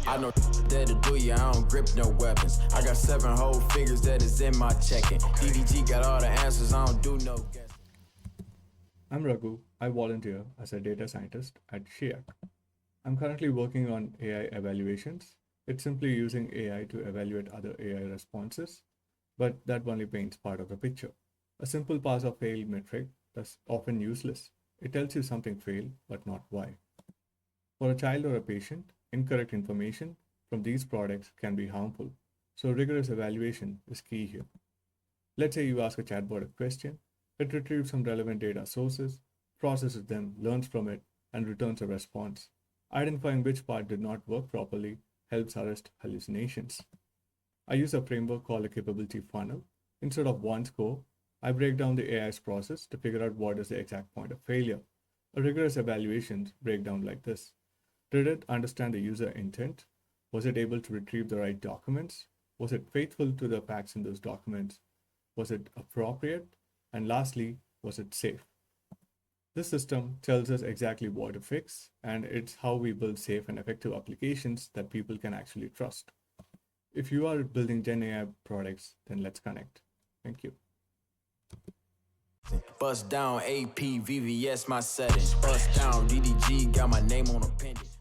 I know that'll do ya, I don't grip no weapons. I got 7 whole figures that is in my checking. DDG got all the answers, I don't do no guessing. I'm Raghu. I volunteer as a data scientist at ChiEAC. I'm currently working on AI evaluations. It's simply using AI to evaluate other AI responses, but that only paints part of the picture. A simple pass or fail metric is often useless. It tells you something failed, but not why. For a child or a patient, incorrect information from these products can be harmful, so rigorous evaluation is key here. Let's say you ask a chatbot a question, it retrieves some relevant data sources, processes them, learns from it, and returns a response. Identifying which part did not work properly helps arrest hallucinations. I use a framework called a capability funnel. Instead of one score, I break down the AI's process to figure out what is the exact point of failure. A rigorous evaluations break down like this. Did it understand the user intent? Was it able to retrieve the right documents? Was it faithful to the facts in those documents? Was it appropriate? And lastly, was it safe? This system tells us exactly what to fix, and it's how we build safe and effective applications that people can actually trust. If you are building Gen AI products, then let's connect. Thank you. Bust down AP, VVS, my settings. Bust down DDG, got my name on a pendant.